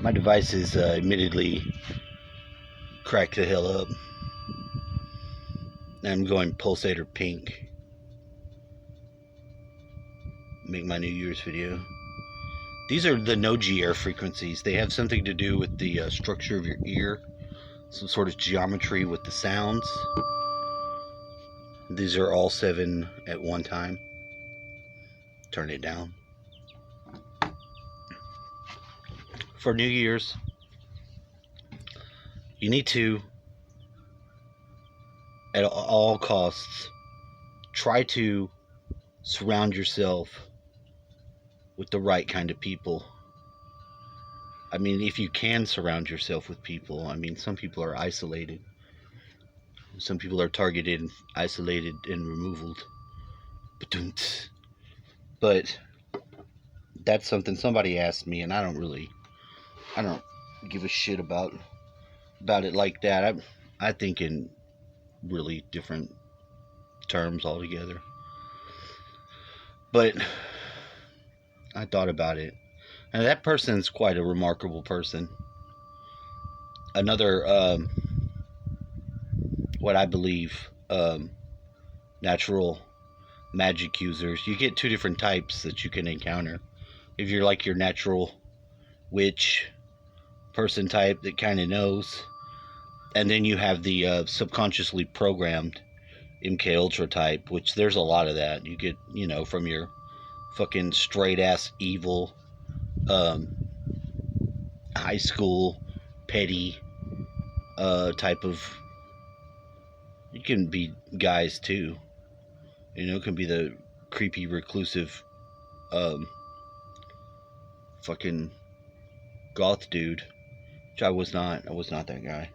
My device is admittedly cracked the hell up. I'm going pulsator pink. Make my New Year's video. These are the no-G-air frequencies. They have something to do with the structure of your ear, some sort of geometry with the sounds. These are all 7 at one time. Turn it down. For New Year's, you need to, at all costs, try to surround yourself with the right kind of people. I mean, if you can surround yourself with people, I mean, some people are isolated. Some people are targeted, isolated, and removed. But that's something somebody asked me, and I don't give a shit about it like that. I think in really different terms altogether. But I thought about it, and that person's quite a remarkable person. Another, what I believe, natural magic users. You get 2 different types that you can encounter. If you're like your natural witch person type that kind of knows, and then you have the subconsciously programmed MK Ultra type, which there's a lot of that. You get, from your fucking straight ass evil high school petty type of. You can be guys too. It can be the creepy reclusive fucking goth dude, which I was not that guy.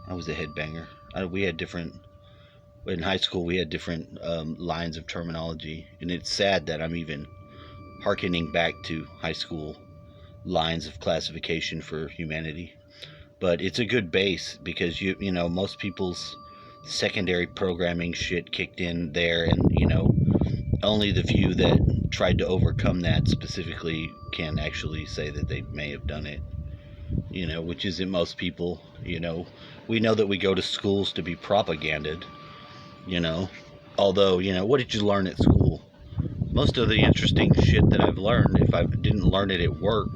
I was a headbanger. We had different, in high school we had different lines of terminology, and it's sad that I'm even hearkening back to high school lines of classification for humanity. But it's a good base, because most people's secondary programming shit kicked in there, and only the few that tried to overcome that specifically can actually say that they may have done it, which isn't most people. We know that we go to schools to be propaganded, although, what did you learn at school? Most of the interesting shit that I've learned, if I didn't learn it at work,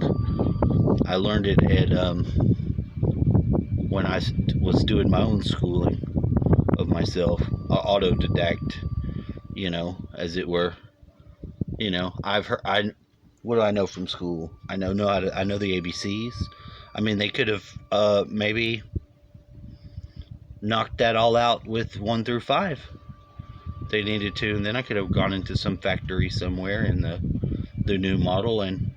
I learned it at when I was doing my own schooling of myself, autodidact, as it were. I've heard. What do I know from school? I know the ABCs. I mean, they could have maybe knocked that all out with 1 through 5. They needed to, and then I could have gone into some factory somewhere in the new model and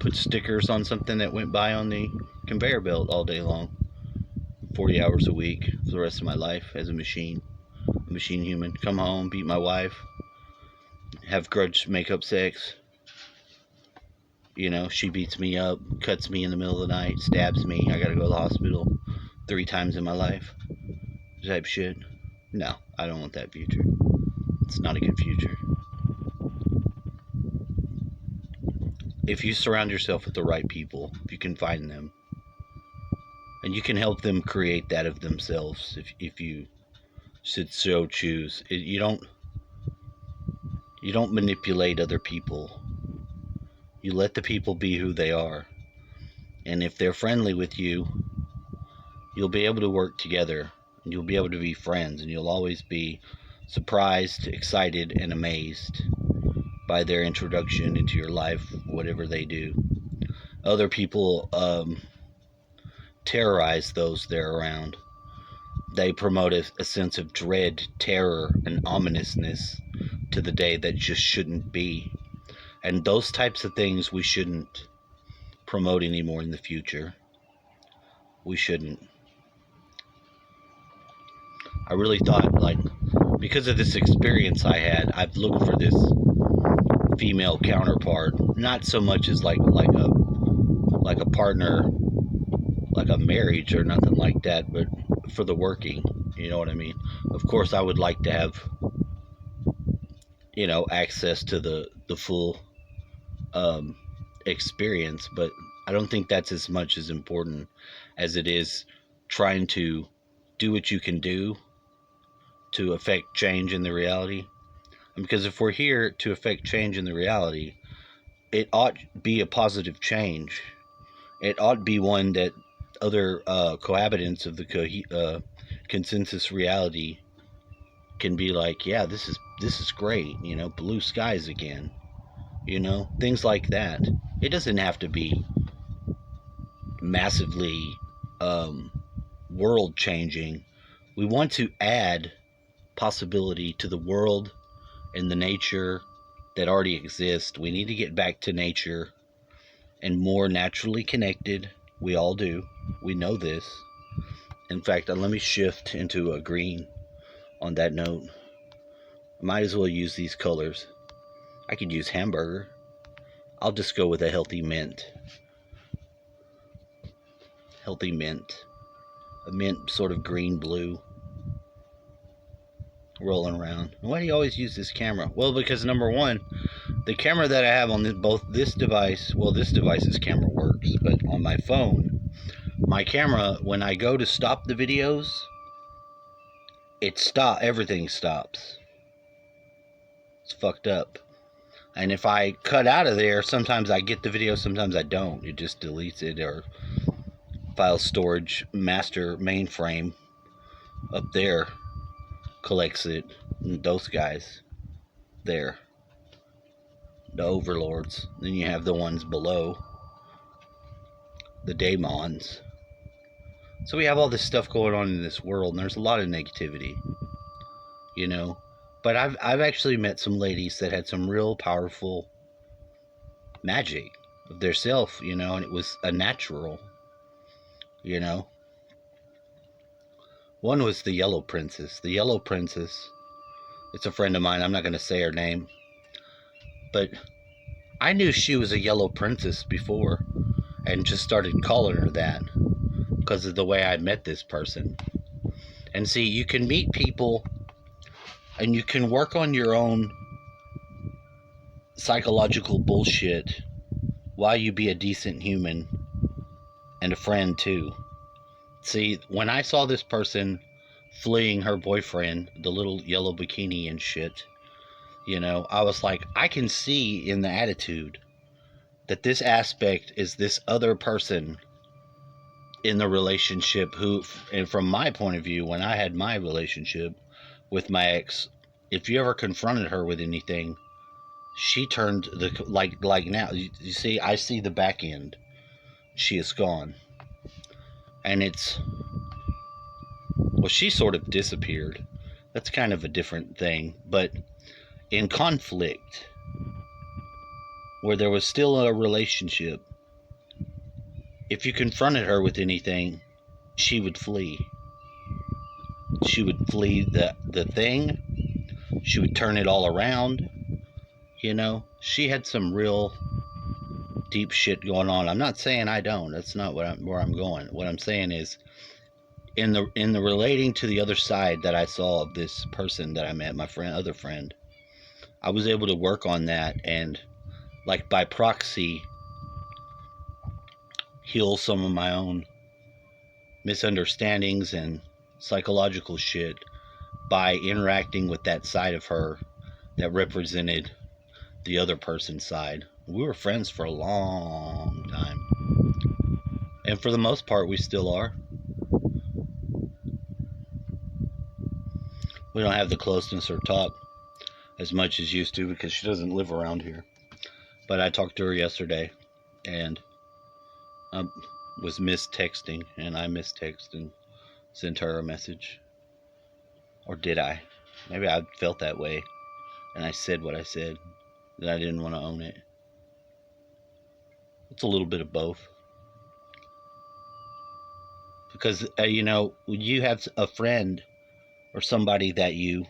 put stickers on something that went by on the conveyor belt all day long, 40 hours a week for the rest of my life as a machine human. Come home, beat my wife, have grudge makeup sex. She beats me up, cuts me in the middle of the night, stabs me. I gotta go to the hospital 3 times in my life, type shit. No, I don't want that future. It's not a good future. If you surround yourself with the right people, if you can find them, and you can help them create that of themselves, if you should so choose. You don't manipulate other people. You let the people be who they are. And if they're friendly with you, you'll be able to work together, and you'll be able to be friends, and you'll always be surprised, excited, and amazed by their introduction into your life, whatever they do. Other people terrorize those they're around. They promote a sense of dread, terror, and ominousness to the day that just shouldn't be. And those types of things we shouldn't promote anymore in the future. We shouldn't. I really thought, because of this experience I had, I've looked for this female counterpart, not so much as like a partner, like a marriage or nothing like that, but for the working, you know what I mean? Of course, I would like to have, access to the full experience, but I don't think that's as much as important as it is trying to do what you can do to affect change in the reality. Because if we're here to affect change in the reality, it ought be a positive change. It ought to be one that other cohabitants of the consensus reality can be like, yeah, this is great. You know, blue skies again. You know, things like that. It doesn't have to be massively world changing. We want to add possibility to the world and the nature that already exists. We need to get back to nature and more naturally connected. We all do. We know this. In fact, let me shift into a green on that note. I might as well use these colors. I could use hamburger. I'll just go with a healthy mint. Healthy mint. A mint sort of green blue. Rolling around. Why do you always use this camera? Well, because number one, the camera that I have on both this device, well, this device's camera works, but on my phone, my camera, when I go to stop the videos, everything stops. It's fucked up. And if I cut out of there, sometimes I get the video, sometimes I don't. It just deletes it, or file storage master mainframe up there collects it. And those guys there, the overlords. Then you have the ones below, the daemons. So we have all this stuff going on in this world, and there's a lot of negativity, you know. But I've actually met some ladies that had some real powerful magic of their self, you know, and it was a natural, you know. One was the Yellow Princess. The Yellow Princess, it's a friend of mine. I'm not going to say her name, but I knew she was a Yellow Princess before and just started calling her that because of the way I met this person. And see, you can meet people and you can work on your own psychological bullshit while you be a decent human and a friend too. See, when I saw this person fleeing her boyfriend, the little yellow bikini and shit, you know, I was like, I can see in the attitude that this aspect is this other person in the relationship who, and from my point of view, when I had my relationship with my ex, if you ever confronted her with anything, she turned like now, you see, I see the back end. She is gone. And it's, well, she sort of disappeared. That's kind of a different thing. But in conflict, where there was still a relationship, if you confronted her with anything, she would flee. She would flee the thing. She would turn it all around. You know, she had some real deep shit going on. I'm not saying I don't. That's not where I'm going. What I'm saying is, in the relating to the other side that I saw of this person that I met, my other friend, I was able to work on that and, like, by proxy, heal some of my own misunderstandings and psychological shit by interacting with that side of her that represented the other person's side. We were friends for a long time, and for the most part we still are. We don't have the closeness or talk as much as used to because she doesn't live around here. But I talked to her yesterday, and I was mistexting, and I mistexted and sent her a message. Or did I? Maybe I felt that way, and I said what I said, that I didn't want to own it. It's a little bit of both. Because, you know, when you have a friend or somebody that you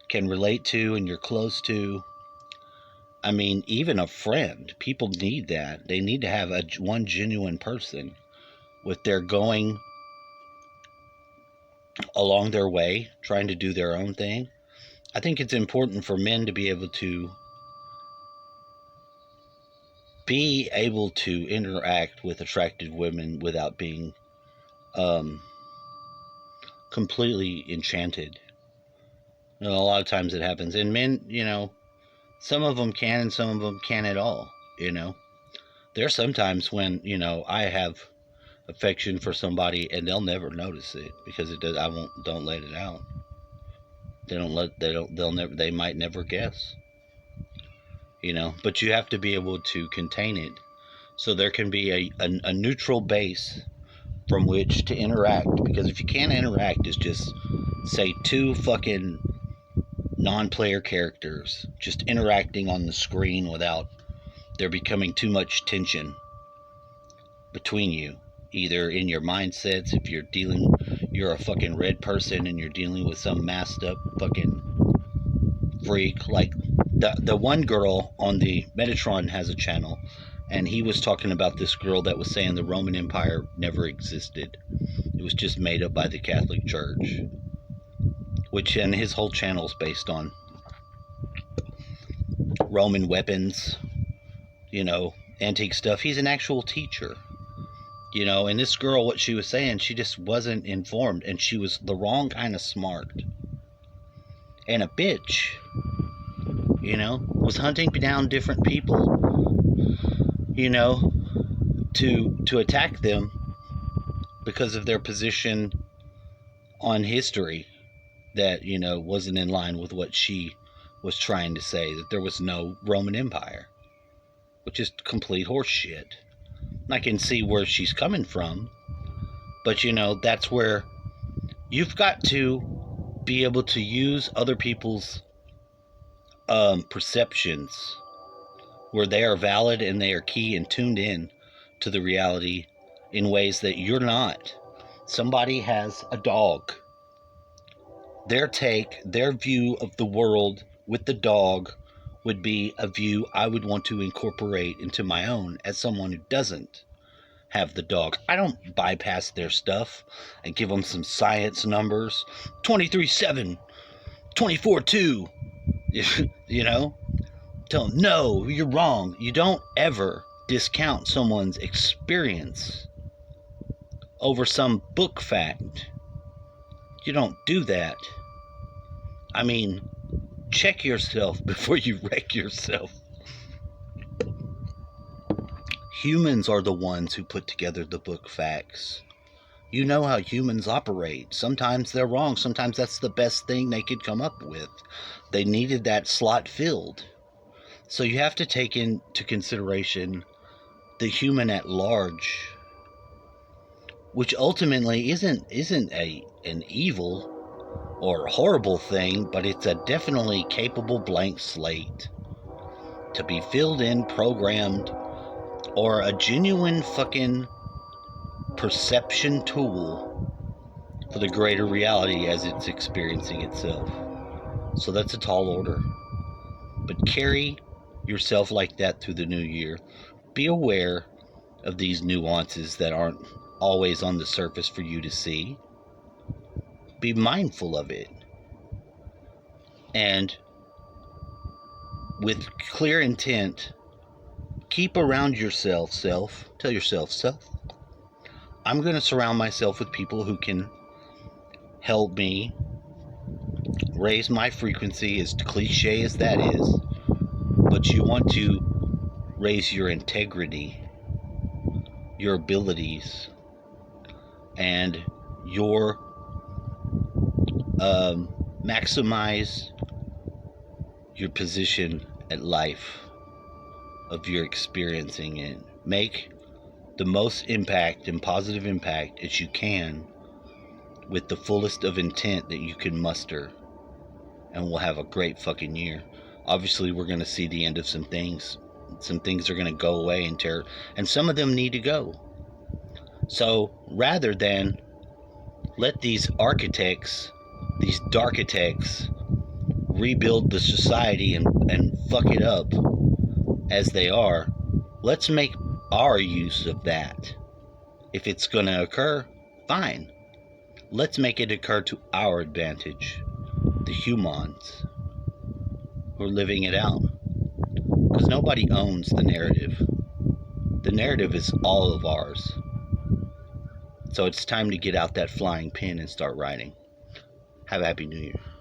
can relate to and you're close to, I mean, even a friend, people need that. They need to have one genuine person with their going along their way, trying to do their own thing. I think it's important for men to be able to be able to interact with attractive women without being um, completely enchanted. You know, a lot of times it happens. And men, some of them can and some of them can't at all, There's sometimes when, I have affection for somebody and they'll never notice it because it does. Don't let it out. They might never guess, but you have to be able to contain it. So there can be a neutral base from which to interact, because if you can't interact, it's just, say, two fucking non-player characters just interacting on the screen without there becoming too much tension between you, either in your mindsets, if you're a fucking red person and you're dealing with some masked up fucking freak. Like the one girl on the Metatron has a channel, and he was talking about this girl that was saying the Roman Empire never existed. It was just made up by the Catholic Church, and his whole channel is based on Roman weapons, antique stuff. He's an actual teacher, and this girl, what she was saying, she just wasn't informed, and she was the wrong kind of smart. And a bitch, was hunting down different people, to attack them because of their position on history that, wasn't in line with what she was trying to say, that there was no Roman Empire, which is complete horse shit. I can see where she's coming from, but that's where you've got to be able to use other people's perceptions where they are valid and they are key and tuned in to the reality in ways that you're not. Somebody has a dog. Their view of the world with the dog would be a view I would want to incorporate into my own as someone who doesn't have the dog. I don't bypass their stuff and give them some science numbers. 23/7, 24/2. Tell them, no, you're wrong. You don't ever discount someone's experience over some book fact. You don't do that. I mean, check yourself before you wreck yourself. Humans are the ones who put together the book facts. You know how humans operate. Sometimes they're wrong. Sometimes that's the best thing they could come up with. They needed that slot filled. So you have to take into consideration the human at large, which ultimately isn't an evil or horrible thing, but it's a definitely capable blank slate to be filled in, programmed, or a genuine fucking perception tool for the greater reality as it's experiencing itself. So that's a tall order. But carry yourself like that through the new year. Be aware of these nuances that aren't always on the surface for you to see. Be mindful of it. And with clear intent, keep around yourself, tell yourself, I'm going to surround myself with people who can help me raise my frequency, as cliche as that is. But you want to raise your integrity, your abilities, and your maximize your position at life of your experiencing it. Make the most impact and positive impact as you can with the fullest of intent that you can muster, and we'll have a great fucking year. Obviously, we're going to see the end of some things. Some things are going to go away and some of them need to go. So rather than let these architects, these darkitects, rebuild the society and fuck it up as they are, let's make our use of that. If it's going to occur, fine. Let's make it occur to our advantage, the humans who are living it out. Because nobody owns the narrative. The narrative is all of ours. So it's time to get out that flying pen and start writing. Have a happy new year.